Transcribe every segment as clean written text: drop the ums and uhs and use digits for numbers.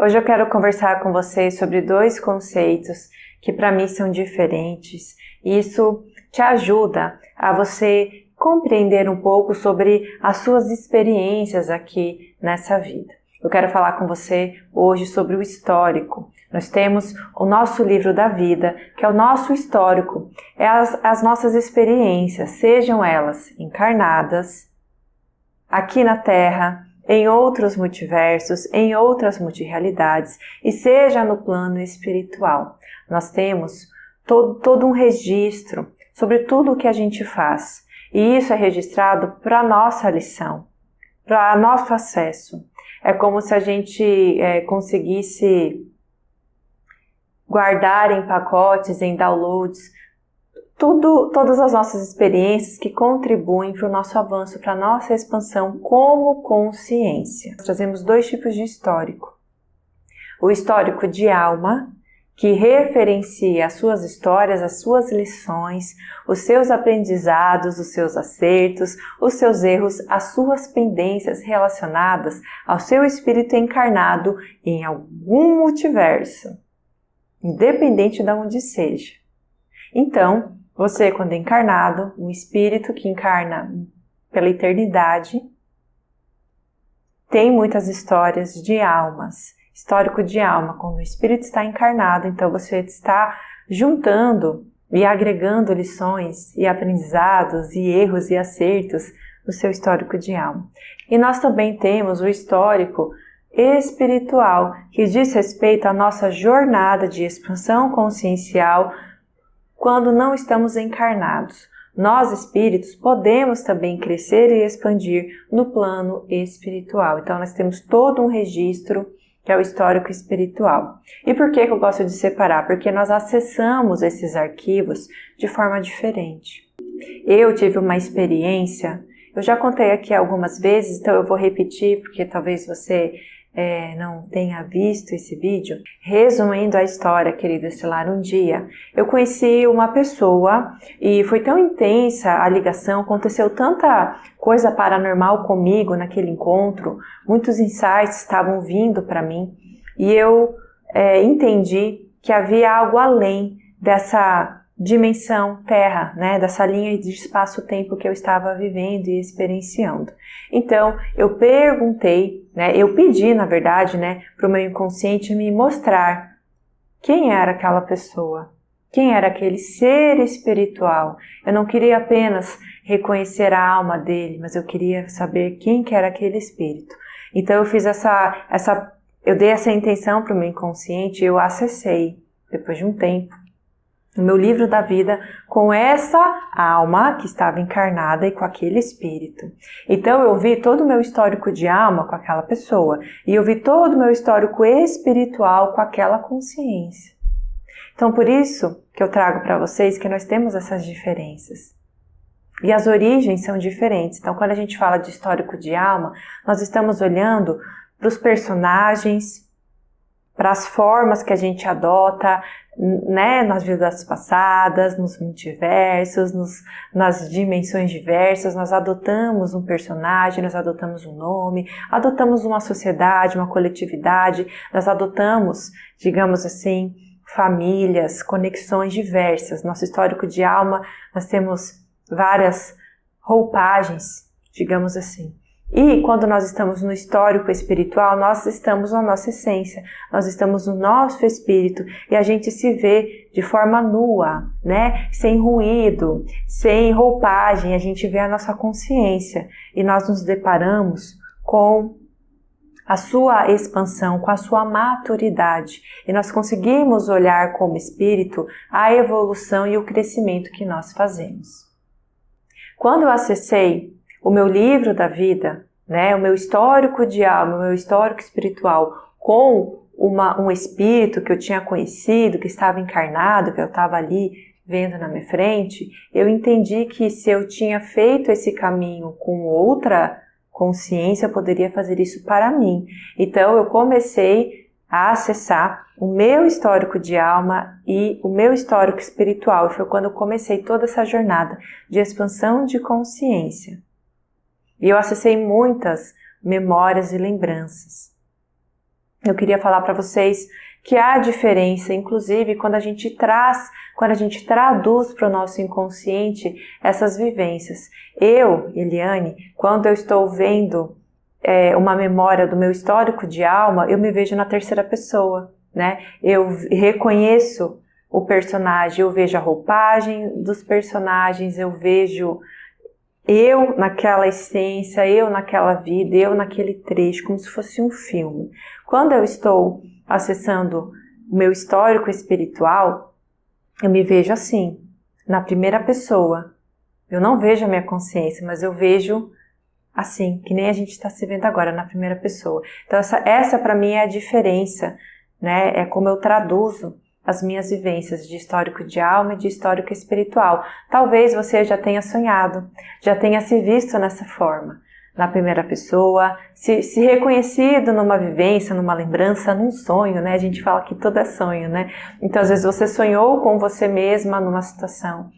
Hoje eu quero conversar com você sobre dois conceitos que para mim são diferentes. E isso te ajuda a você compreender um pouco sobre as suas experiências aqui nessa vida. Eu quero falar com você hoje sobre o histórico. Nós temos o nosso livro da vida, que é o nosso histórico. É as nossas experiências, sejam elas encarnadas, aqui na Terra, em outros multiversos, em outras multirrealidades, e seja no plano espiritual. Nós temos todo um registro sobre tudo o que a gente faz. E isso é registrado para a nossa lição, para nosso acesso. É como se a gente conseguisse guardar em pacotes, em downloads, todas as nossas experiências que contribuem para o nosso avanço, para a nossa expansão como consciência. Nós trazemos dois tipos de histórico. O histórico de alma, que referencia as suas histórias, as suas lições, os seus aprendizados, os seus acertos, os seus erros, as suas pendências relacionadas ao seu espírito encarnado em algum multiverso, independente de onde seja. Então, você, quando é encarnado, um espírito que encarna pela eternidade, tem muitas histórias de almas. Histórico de alma, quando o espírito está encarnado, então você está juntando e agregando lições e aprendizados e erros e acertos no seu histórico de alma. E nós também temos o histórico espiritual, que diz respeito à nossa jornada de expansão consciencial quando não estamos encarnados. Nós, espíritos, podemos também crescer e expandir no plano espiritual. Então, nós temos todo um registro que é o histórico espiritual. E por que eu gosto de separar? Porque nós acessamos esses arquivos de forma diferente. Eu tive uma experiência, eu já contei aqui algumas vezes, então eu vou repetir, porque talvez você não tenha visto esse vídeo. Resumindo a história, querida estelar, um dia eu conheci uma pessoa e foi tão intensa a ligação, aconteceu tanta coisa paranormal comigo naquele encontro, muitos insights estavam vindo para mim e eu entendi que havia algo além dessa dimensão Terra, né, dessa linha de espaço-tempo que eu estava vivendo e experienciando. Então, eu perguntei, eu pedi, na verdade, para o meu inconsciente me mostrar quem era aquela pessoa, quem era aquele ser espiritual. Eu não queria apenas reconhecer a alma dele, mas eu queria saber quem que era aquele espírito. Então, eu fiz eu dei essa intenção para o meu inconsciente e eu acessei, depois de um tempo, no meu livro da vida, com essa alma que estava encarnada e com aquele espírito. Então eu vi todo o meu histórico de alma com aquela pessoa e eu vi todo o meu histórico espiritual com aquela consciência. Então por isso que eu trago para vocês que nós temos essas diferenças. E as origens são diferentes. Então quando a gente fala de histórico de alma, nós estamos olhando para os personagens, para as formas que a gente adota, nas vidas passadas, nos multiversos, nas dimensões diversas. Nós adotamos um personagem, nós adotamos um nome, adotamos uma sociedade, uma coletividade, nós adotamos, digamos assim, famílias, conexões diversas. Nosso histórico de alma, nós temos várias roupagens, digamos assim. E quando nós estamos no histórico espiritual, nós estamos na nossa essência, nós estamos no nosso espírito e a gente se vê de forma nua, sem ruído, sem roupagem, a gente vê a nossa consciência e nós nos deparamos com a sua expansão, com a sua maturidade e nós conseguimos olhar como espírito a evolução e o crescimento que nós fazemos. Quando eu acessei o meu livro da vida, o meu histórico de alma, o meu histórico espiritual com um espírito que eu tinha conhecido, que estava encarnado, que eu estava ali vendo na minha frente, eu entendi que se eu tinha feito esse caminho com outra consciência, eu poderia fazer isso para mim. Então eu comecei a acessar o meu histórico de alma e o meu histórico espiritual. E foi quando eu comecei toda essa jornada de expansão de consciência. E eu acessei muitas memórias e lembranças. eu queria falar para vocês que há diferença, inclusive, quando a gente traduz para o nosso inconsciente essas vivências. Eu, Eliane, quando eu estou vendo uma memória do meu histórico de alma, eu me vejo na terceira pessoa, né? Eu reconheço o personagem, eu vejo a roupagem dos personagens, eu vejo eu naquela essência, eu naquela vida, eu naquele trecho, como se fosse um filme. Quando eu estou acessando o meu histórico espiritual, eu me vejo assim, na primeira pessoa. Eu não vejo a minha consciência, mas eu vejo assim, que nem a gente está se vendo agora, na primeira pessoa. Então essa para mim é a diferença, né? É como eu traduzo as minhas vivências de histórico de alma e de histórico espiritual. Talvez você já tenha sonhado, já tenha se visto nessa forma, na primeira pessoa, se reconhecido numa vivência, numa lembrança, num sonho, né? A gente fala que tudo é sonho, né? Então, às vezes você sonhou com você mesma numa situação.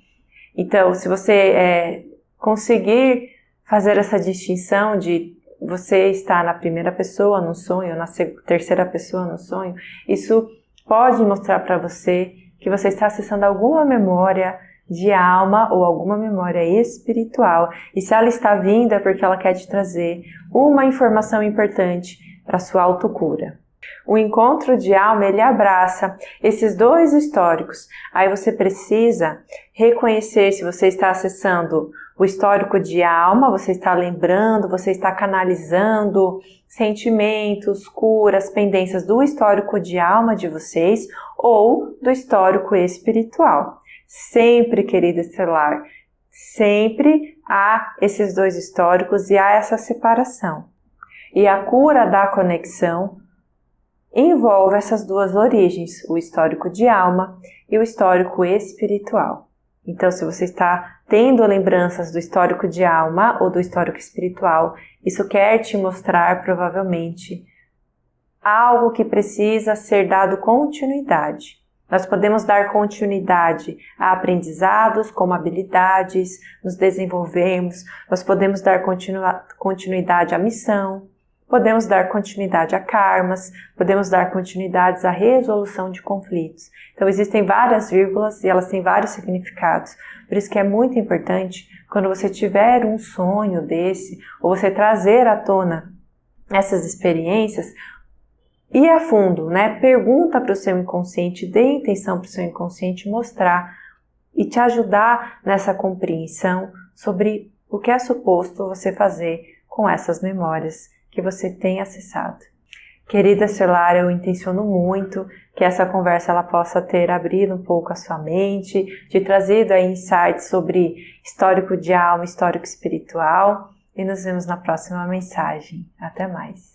Então, se você conseguir fazer essa distinção de você estar na primeira pessoa no sonho, na terceira pessoa no sonho, isso pode mostrar para você que você está acessando alguma memória de alma ou alguma memória espiritual. E se ela está vindo é porque ela quer te trazer uma informação importante para a sua autocura. O encontro de alma, ele abraça esses dois históricos. Aí você precisa reconhecer se você está acessando o histórico de alma, você está lembrando, você está canalizando sentimentos, curas, pendências do histórico de alma de vocês ou do histórico espiritual. Sempre, querida estelar, sempre há esses dois históricos e há essa separação. E a cura da conexão envolve essas duas origens, o histórico de alma e o histórico espiritual. Então, se você está tendo lembranças do histórico de alma ou do histórico espiritual, isso quer te mostrar, provavelmente, algo que precisa ser dado continuidade. Nós podemos dar continuidade a aprendizados como habilidades, nos desenvolvermos, nós podemos dar continuidade à missão, podemos dar continuidade a karmas, podemos dar continuidades à resolução de conflitos. Então existem várias vírgulas e elas têm vários significados. Por isso que é muito importante, quando você tiver um sonho desse, ou você trazer à tona essas experiências, ir a fundo, né? Pergunta para o seu inconsciente, dê intenção para o seu inconsciente mostrar e te ajudar nessa compreensão sobre o que é suposto você fazer com essas memórias que você tem acessado. Querida estelar, eu intenciono muito que essa conversa ela possa ter abrido um pouco a sua mente, te trazido aí insights sobre histórico de alma, histórico espiritual, e nos vemos na próxima mensagem. Até mais!